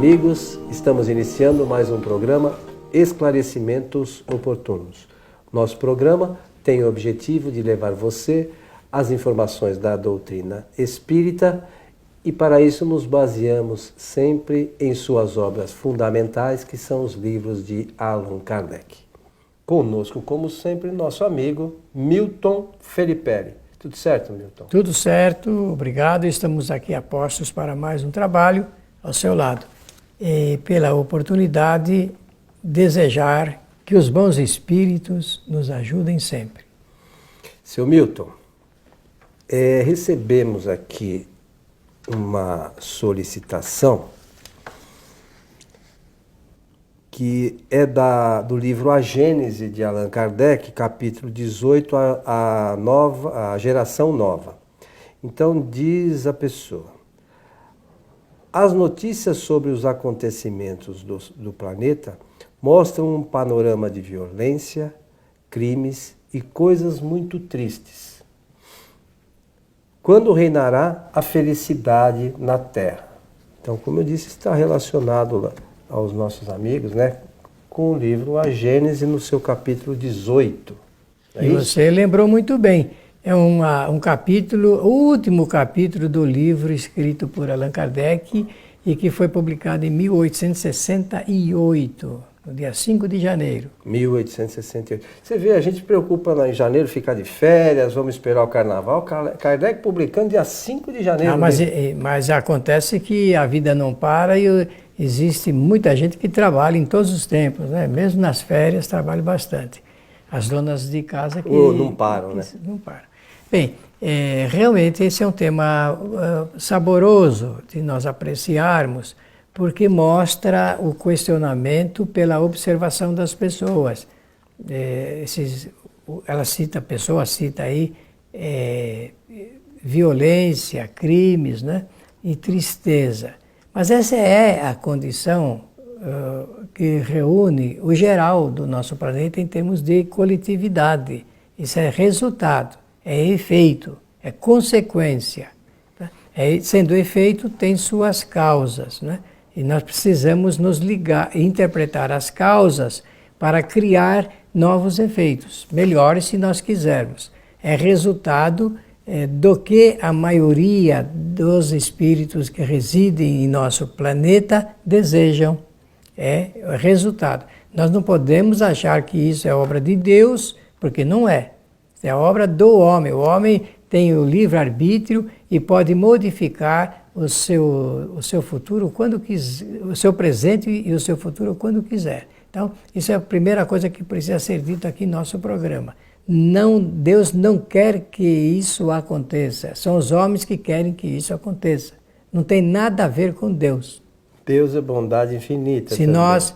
amigos, estamos iniciando mais um programa Esclarecimentos Oportunos. Nosso programa tem o objetivo de levar você às informações da doutrina espírita e para isso nos baseamos sempre em suas obras fundamentais, que são os livros de Allan Kardec. Conosco, como sempre, nosso amigo Milton Felipe. Tudo certo, Milton? Tudo certo, obrigado. Estamos aqui a postos para mais um trabalho ao seu lado. E pela oportunidade, desejar que os bons espíritos nos ajudem sempre. Seu Milton, recebemos aqui uma solicitação que é do livro A Gênese de Allan Kardec, capítulo 18, a geração nova. Então diz a pessoa: as notícias sobre os acontecimentos do planeta mostram um panorama de violência, crimes e coisas muito tristes. Quando reinará a felicidade na Terra? Então, como eu disse, está relacionado aos nossos amigos, né, com o livro A Gênese, no seu capítulo 18. E você lembrou muito bem. É um capítulo, o último capítulo do livro escrito por Allan Kardec e que foi publicado em 1868, no dia 5 de janeiro. 1868. Você vê, a gente se preocupa em janeiro ficar de férias, vamos esperar o carnaval. Kardec publicando dia 5 de janeiro. Mas acontece que a vida não para e existe muita gente que trabalha em todos os tempos, né? Mesmo nas férias trabalha bastante. As donas de casa que não param, né? Não param. Bem, realmente esse é um tema saboroso de nós apreciarmos, porque mostra o questionamento pela observação das pessoas. A pessoa cita aí violência, crimes, né? E tristeza. Mas essa é a condição que reúne o geral do nosso planeta em termos de coletividade. Isso é resultado. É efeito, é consequência. Tá? Sendo efeito, tem suas causas, né? E nós precisamos nos ligar, interpretar as causas para criar novos efeitos, melhores se nós quisermos. É resultado do que a maioria dos espíritos que residem em nosso planeta desejam. É resultado. Nós não podemos achar que isso é obra de Deus, porque não é. É a obra do homem. O homem tem o livre-arbítrio e pode modificar o seu futuro quando quiser, o seu presente e o seu futuro quando quiser. Então, isso é a primeira coisa que precisa ser dita aqui no nosso programa. Deus não quer que isso aconteça. São os homens que querem que isso aconteça. Não tem nada a ver com Deus. Deus é bondade infinita. Se nós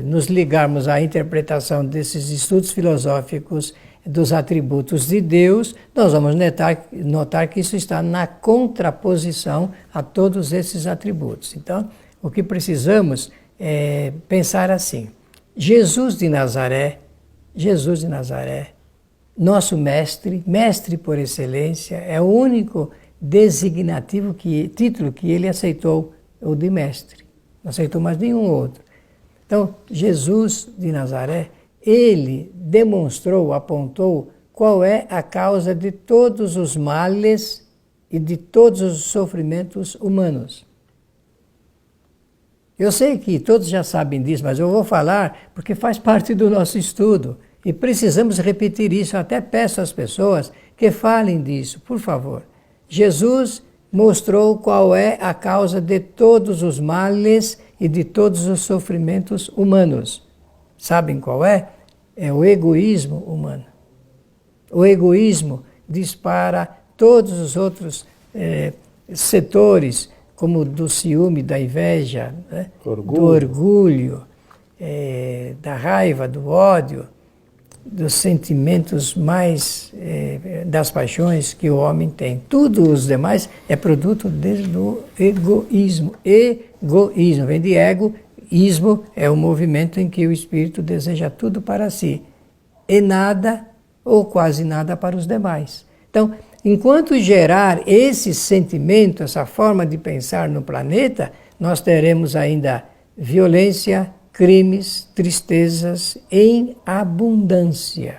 nos ligarmos à interpretação desses estudos filosóficos dos atributos de Deus, nós vamos notar que isso está na contraposição a todos esses atributos. Então, o que precisamos é pensar assim: Jesus de Nazaré, nosso mestre por excelência, é o único título que ele aceitou, o de mestre. Não aceitou mais nenhum outro. Então, Jesus de Nazaré, ele demonstrou, apontou qual é a causa de todos os males e de todos os sofrimentos humanos. Eu sei que todos já sabem disso, mas eu vou falar porque faz parte do nosso estudo e precisamos repetir isso. Eu até peço às pessoas que falem disso, por favor. Jesus mostrou qual é a causa de todos os males e de todos os sofrimentos humanos. Sabem qual é? É o egoísmo humano. O egoísmo dispara todos os outros setores, como do ciúme, da inveja, né? Do orgulho, da raiva, do ódio, dos sentimentos mais, das paixões que o homem tem. Tudo os demais é produto do egoísmo. Egoísmo vem de ego. Ismo é o movimento em que o espírito deseja tudo para si e nada ou quase nada para os demais. Então, enquanto gerar esse sentimento, essa forma de pensar no planeta, nós teremos ainda violência, crimes, tristezas em abundância.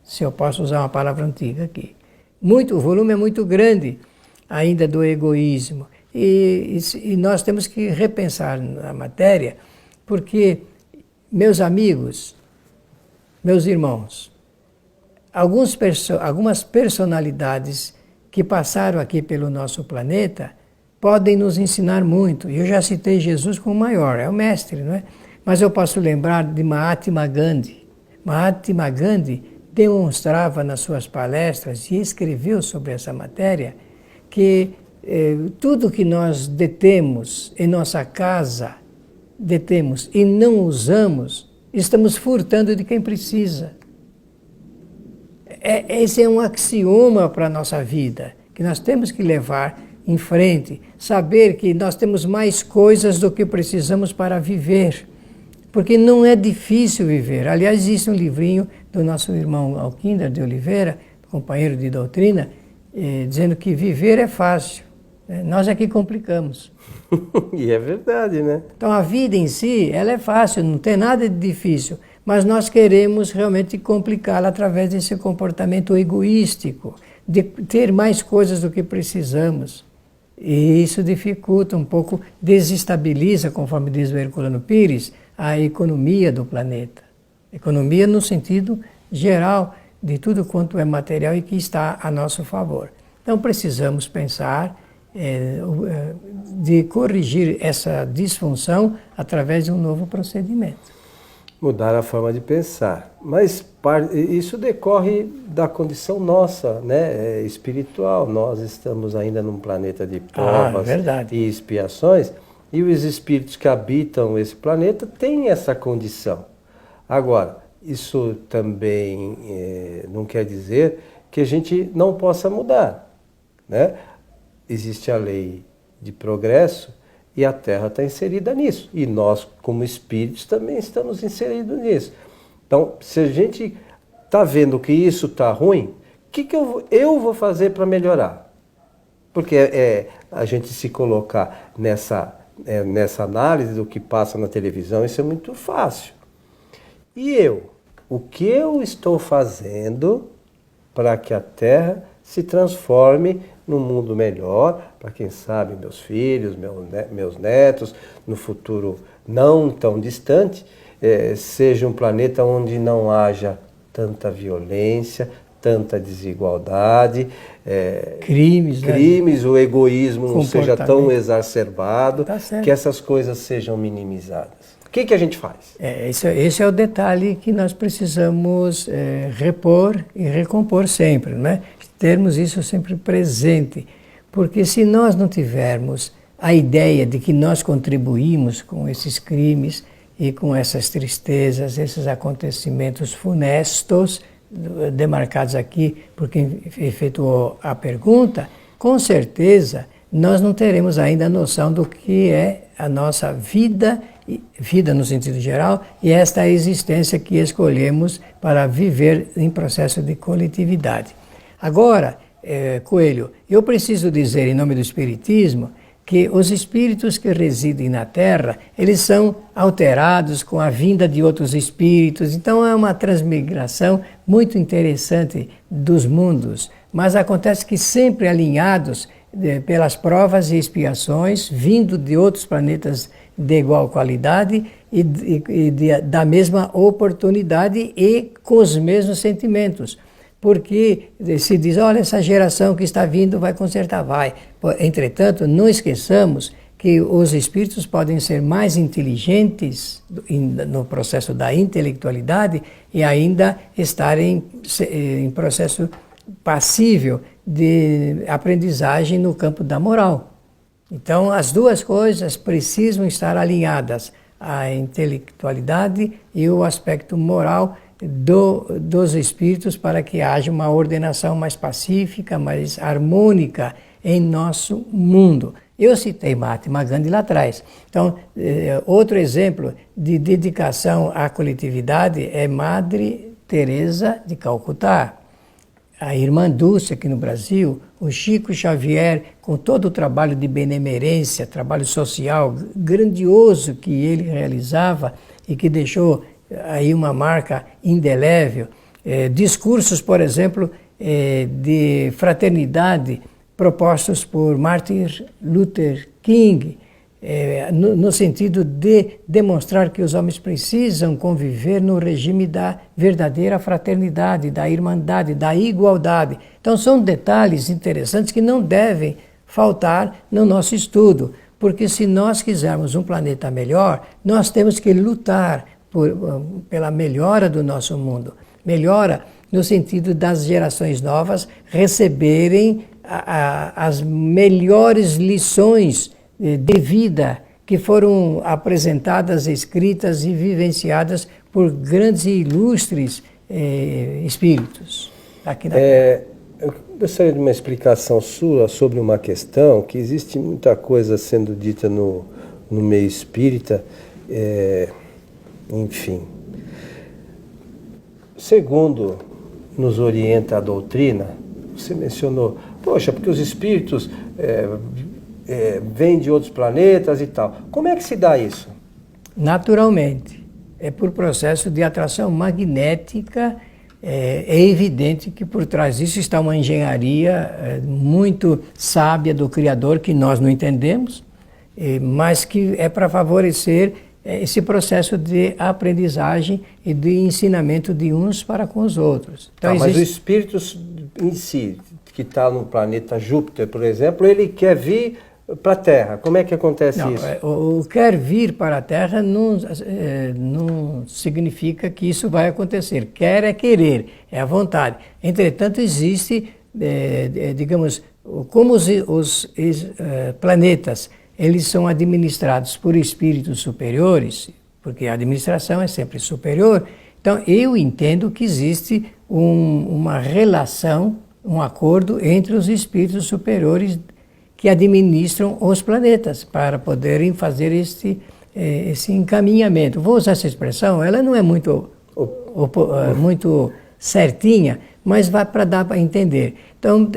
Se eu posso usar uma palavra antiga aqui. O volume é muito grande ainda do egoísmo. E nós temos que repensar na matéria, porque, meus amigos, meus irmãos, algumas personalidades que passaram aqui pelo nosso planeta podem nos ensinar muito. Eu já citei Jesus como maior, é o mestre, não é? Mas eu posso lembrar de Mahatma Gandhi. Mahatma Gandhi demonstrava nas suas palestras e escreveu sobre essa matéria que tudo que nós detemos em nossa casa, detemos e não usamos, estamos furtando de quem precisa. Esse é um axioma para a nossa vida, que nós temos que levar em frente, saber que nós temos mais coisas do que precisamos para viver, porque não é difícil viver. Aliás, existe um livrinho do nosso irmão Alquinder de Oliveira, companheiro de doutrina, dizendo que viver é fácil, nós é que complicamos. E é verdade, né? Então a vida em si, ela é fácil, não tem nada de difícil, mas nós queremos realmente complicá-la através desse comportamento egoístico, de ter mais coisas do que precisamos. E isso dificulta um pouco, desestabiliza, conforme diz o Herculano Pires, a economia do planeta. Economia no sentido geral de tudo quanto é material e que está a nosso favor. Então precisamos pensar de corrigir essa disfunção através de um novo procedimento. Mudar a forma de pensar. Mas isso decorre da condição nossa, né, espiritual. Nós estamos ainda num planeta de provas e expiações, e os espíritos que habitam esse planeta têm essa condição. Agora, isso também não quer dizer que a gente não possa mudar, né? Existe a lei de progresso e a Terra está inserida nisso. E nós, como espíritos, também estamos inseridos nisso. Então, se a gente está vendo que isso está ruim, o que eu vou fazer para melhorar? Porque a gente se colocar nessa análise do que passa na televisão, isso é muito fácil. E o que eu estou fazendo para que a Terra se transforme num mundo melhor, para quem sabe meus filhos, meus netos, no futuro não tão distante, seja um planeta onde não haja tanta violência, tanta desigualdade, crimes, o egoísmo não seja tão exacerbado, que essas coisas sejam minimizadas. O que a gente faz? Esse é o detalhe que nós precisamos repor e recompor sempre, né? Termos isso sempre presente, porque se nós não tivermos a ideia de que nós contribuímos com esses crimes e com essas tristezas, esses acontecimentos funestos, demarcados aqui por quem efetuou a pergunta, com certeza nós não teremos ainda a noção do que é a nossa vida no sentido geral, e esta existência que escolhemos para viver em processo de coletividade. Agora, Coelho, eu preciso dizer em nome do Espiritismo que os espíritos que residem na Terra, eles são alterados com a vinda de outros espíritos, então é uma transmigração muito interessante dos mundos, mas acontece que sempre alinhados pelas provas e expiações, vindo de outros planetas de igual qualidade e da mesma oportunidade e com os mesmos sentimentos. Porque se diz, olha, essa geração que está vindo vai consertar, vai. Entretanto, não esqueçamos que os espíritos podem ser mais inteligentes no processo da intelectualidade e ainda estarem em processo passível de aprendizagem no campo da moral. Então, as duas coisas precisam estar alinhadas, a intelectualidade e o aspecto moral dos espíritos, para que haja uma ordenação mais pacífica, mais harmônica em nosso mundo. Eu citei Mahatma Gandhi lá atrás. Então, outro exemplo de dedicação à coletividade é Madre Teresa de Calcutá. a Irmã Dulce aqui no Brasil, o Chico Xavier, com todo o trabalho de benemerência, trabalho social grandioso que ele realizava e que deixou aí uma marca indelével. Discursos, por exemplo, de fraternidade propostos por Martin Luther King, no sentido de demonstrar que os homens precisam conviver no regime da verdadeira fraternidade, da irmandade, da igualdade. Então são detalhes interessantes que não devem faltar no nosso estudo, porque se nós quisermos um planeta melhor, nós temos que lutar pela melhora do nosso mundo. Melhora no sentido das gerações novas receberem as melhores lições de vida que foram apresentadas, escritas e vivenciadas por grandes e ilustres espíritos aqui na Terra. Eu gostaria de uma explicação sua sobre uma questão que existe muita coisa sendo dita no meio espírita, enfim. Segundo nos orienta a doutrina, você mencionou, poxa, porque os espíritos vêm de outros planetas e tal. Como é que se dá isso? Naturalmente. É por processo de atração magnética. É evidente que por trás disso está uma engenharia muito sábia do Criador, que nós não entendemos, mas que é para favorecer esse processo de aprendizagem e de ensinamento de uns para com os outros. Então, mas o espírito em si, que está no planeta Júpiter, por exemplo, ele quer vir para a Terra. Como é que acontece isso? O quer vir para a Terra não significa que isso vai acontecer. Quer é querer, é a vontade. Entretanto, existe, digamos, como os planetas, eles são administrados por espíritos superiores, porque a administração é sempre superior. Então, eu entendo que existe uma relação, um acordo entre os espíritos superiores que administram os planetas, para poderem fazer esse encaminhamento. Vou usar essa expressão, ela não é muito certinha, mas vai para dar para entender. Então,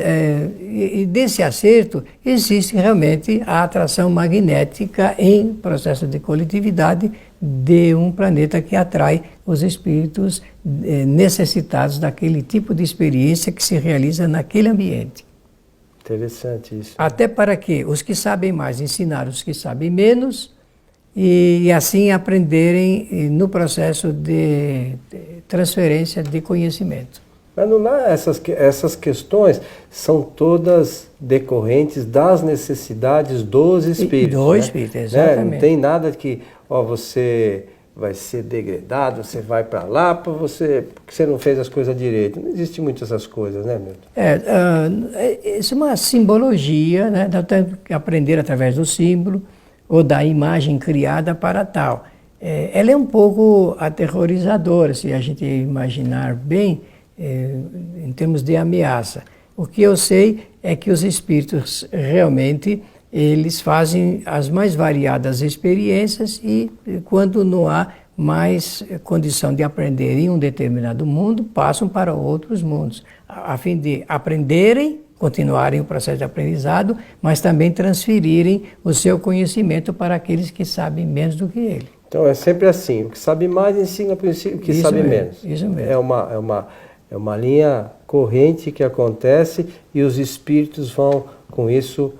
desse acerto, existe realmente a atração magnética em processo de coletividade de um planeta que atrai os espíritos necessitados daquele tipo de experiência que se realiza naquele ambiente. Interessante isso. Até para que os que sabem mais ensinar os que sabem menos e assim aprenderem no processo de transferência de conhecimento. Mas não lá, essas questões são todas decorrentes das necessidades dos espíritos. Do espírito, exatamente. Não tem nada que você vai ser degradado, você vai para lá porque você não fez as coisas direito. Não existe muitas essas coisas, né, Milton? Isso é uma simbologia, né? Nós temos que aprender através do símbolo ou da imagem criada para tal. Ela é um pouco aterrorizadora, se a gente imaginar bem, em termos de ameaça. O que eu sei é que os espíritos realmente eles fazem as mais variadas experiências e quando não há mais condição de aprender em um determinado mundo, passam para outros mundos, a fim de aprenderem, continuarem o processo de aprendizado, mas também transferirem o seu conhecimento para aqueles que sabem menos do que ele. Então é sempre assim, o que sabe mais ensina o que isso sabe mesmo, menos. Isso mesmo. É uma linha corrente que acontece e os espíritos vão com isso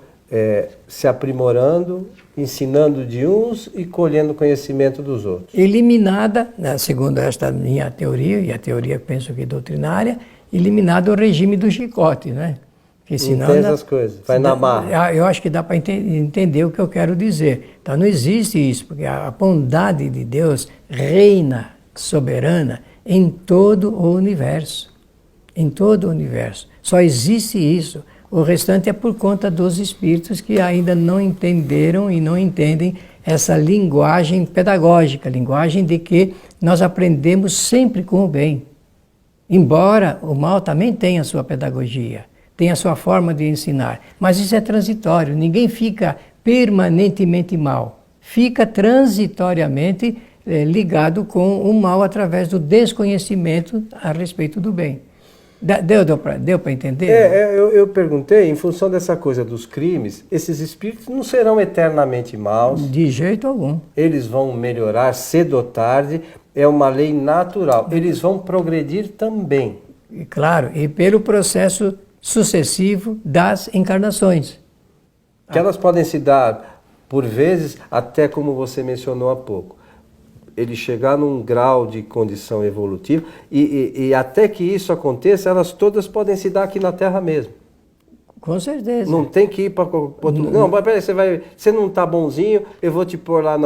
se aprimorando, ensinando de uns e colhendo conhecimento dos outros. Eliminada, segundo esta minha teoria, e a teoria penso que doutrinária, eliminado o regime do chicote, né? Porque senão não tem essas coisas, vai na marra. Eu acho que dá para entender o que eu quero dizer. Então não existe isso, porque a bondade de Deus reina soberana em todo o universo. Em todo o universo. Só existe isso. O restante é por conta dos espíritos que ainda não entenderam e não entendem essa linguagem pedagógica, linguagem de que nós aprendemos sempre com o bem. Embora o mal também tenha a sua pedagogia, tenha a sua forma de ensinar, mas isso é transitório, ninguém fica permanentemente mal, fica transitoriamente ligado com o mal através do desconhecimento a respeito do bem. Deu para entender? Eu perguntei, em função dessa coisa dos crimes, esses espíritos não serão eternamente maus. De jeito algum. Eles vão melhorar cedo ou tarde, é uma lei natural. Eles vão progredir também. E, claro, e pelo processo sucessivo das encarnações. Que elas podem se dar, por vezes, até como você mencionou há pouco. Ele chegar num grau de condição evolutiva e até que isso aconteça, elas todas podem se dar aqui na Terra mesmo. Com certeza. Não tem que ir para outro lugar. Não, mas peraí, você não está bonzinho, eu vou te pôr lá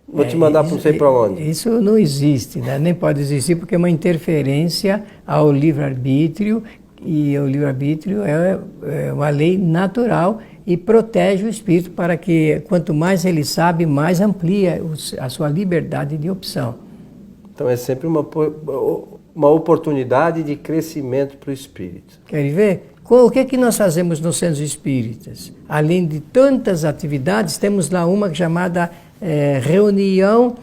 vou te mandar para não sei para onde. Isso não existe, né? Nem pode existir porque é uma interferência ao livre-arbítrio e o livre-arbítrio é uma lei natural e protege o espírito para que, quanto mais ele sabe, mais amplia a sua liberdade de opção. Então é sempre uma oportunidade de crescimento para o espírito. Quer ver? O que nós fazemos nos centros espíritas? Além de tantas atividades, temos lá uma chamada reunião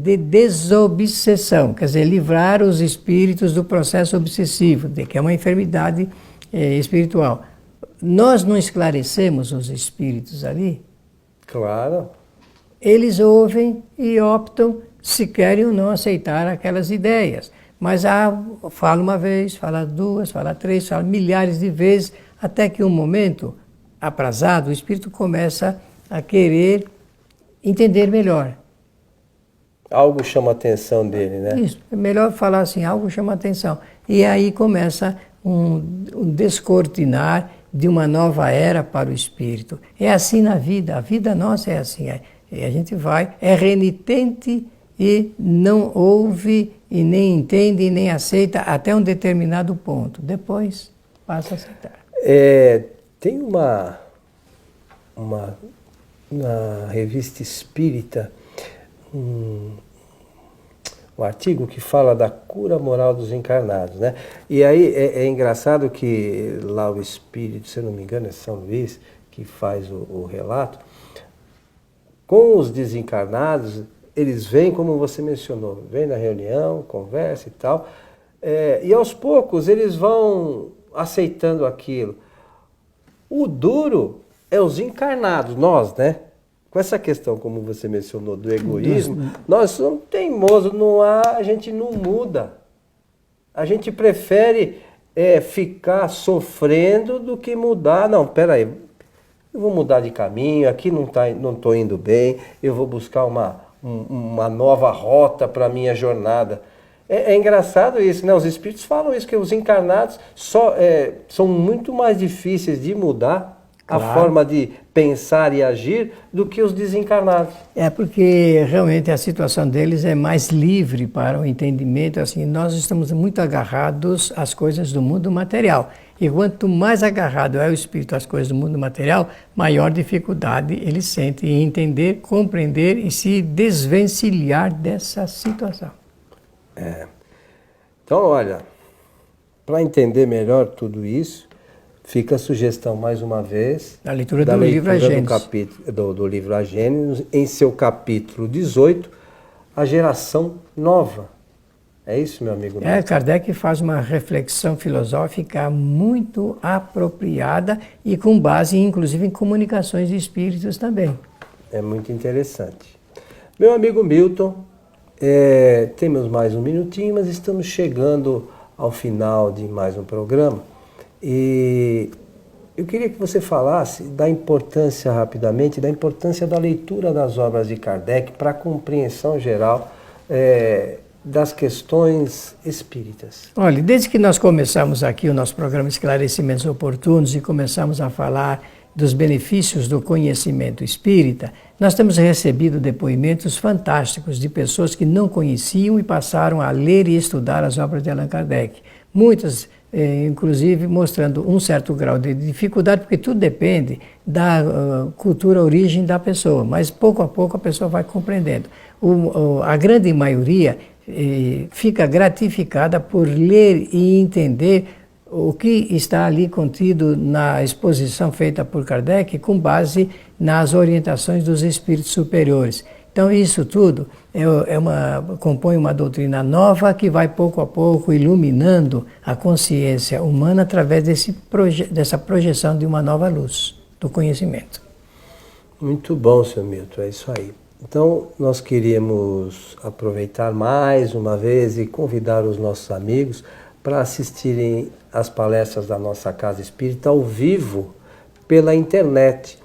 de desobsessão, quer dizer, livrar os espíritos do processo obsessivo, que é uma enfermidade espiritual. Nós não esclarecemos os espíritos ali? Claro. Eles ouvem e optam se querem ou não aceitar aquelas ideias. Mas fala uma vez, fala duas, fala três, fala milhares de vezes, até que um momento aprazado, o espírito começa a querer entender melhor. Algo chama a atenção dele, né? Isso, é melhor falar assim, algo chama a atenção. E aí começa um descortinar de uma nova era para o espírito. É assim na vida, a vida nossa é assim. A gente é renitente e não ouve e nem entende e nem aceita até um determinado ponto. Depois passa a aceitar. Tem na revista Espírita um artigo que fala da cura moral dos encarnados, né? E aí é engraçado que lá o espírito, se eu não me engano é São Luís, que faz o relato, com os desencarnados, eles vêm, como você mencionou, vêm na reunião, conversa e tal, e aos poucos eles vão aceitando aquilo. O duro é os encarnados, nós, né? Com essa questão, como você mencionou, do egoísmo, nós somos teimosos, a gente não muda. A gente prefere ficar sofrendo do que mudar. Não, peraí, eu vou mudar de caminho, aqui não estou indo bem, eu vou buscar uma nova rota para a minha jornada. É engraçado isso, né? Os espíritos falam isso, que os encarnados são muito mais difíceis de mudar, claro, a forma de pensar e agir do que os desencarnados. É porque realmente a situação deles é mais livre para o entendimento. Assim, nós estamos muito agarrados às coisas do mundo material. E quanto mais agarrado é o espírito às coisas do mundo material, maior dificuldade ele sente em entender, compreender e se desvencilhar dessa situação. Então, olha, para entender melhor tudo isso, fica a sugestão, mais uma vez, da leitura do livro A Gênesis. Do livro A Gênesis, em seu capítulo 18, a geração nova. É isso, meu amigo? Kardec faz uma reflexão filosófica muito apropriada e com base, inclusive, em comunicações de espíritos também. É muito interessante. Meu amigo Milton, temos mais um minutinho, mas estamos chegando ao final de mais um programa. E eu queria que você falasse da importância, rapidamente, da importância da leitura das obras de Kardec para a compreensão geral das questões espíritas. Olha, desde que nós começamos aqui o nosso programa Esclarecimentos Oportunos e começamos a falar dos benefícios do conhecimento espírita, nós temos recebido depoimentos fantásticos de pessoas que não conheciam e passaram a ler e estudar as obras de Allan Kardec. Muitas, inclusive, mostrando um certo grau de dificuldade, porque tudo depende da cultura, origem da pessoa, mas pouco a pouco a pessoa vai compreendendo. A grande maioria fica gratificada por ler e entender o que está ali contido na exposição feita por Kardec com base nas orientações dos espíritos superiores. Então isso tudo compõe uma doutrina nova que vai pouco a pouco iluminando a consciência humana através dessa projeção de uma nova luz do conhecimento. Muito bom, Sr. Milton, é isso aí. Então, nós queríamos aproveitar mais uma vez e convidar os nossos amigos para assistirem às palestras da nossa Casa Espírita ao vivo pela internet,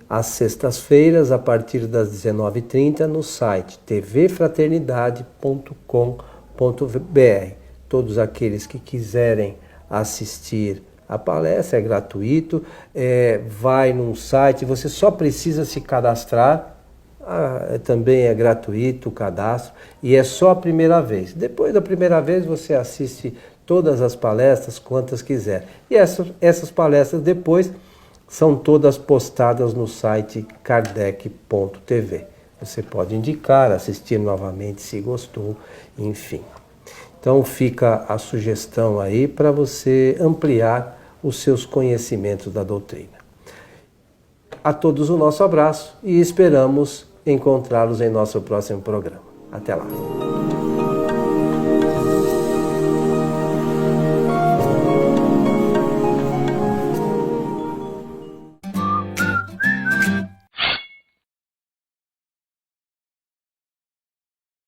às sextas-feiras, a partir das 19h30, no site tvfraternidade.com.br. Todos aqueles que quiserem assistir a palestra é gratuito, vai num site, você só precisa se cadastrar, também é gratuito o cadastro, e é só a primeira vez. Depois da primeira vez você assiste todas as palestras, quantas quiser. E essas palestras depois são todas postadas no site kardec.tv. Você pode indicar, assistir novamente se gostou, enfim. Então fica a sugestão aí para você ampliar os seus conhecimentos da doutrina. A todos o nosso abraço e esperamos encontrá-los em nosso próximo programa. Até lá.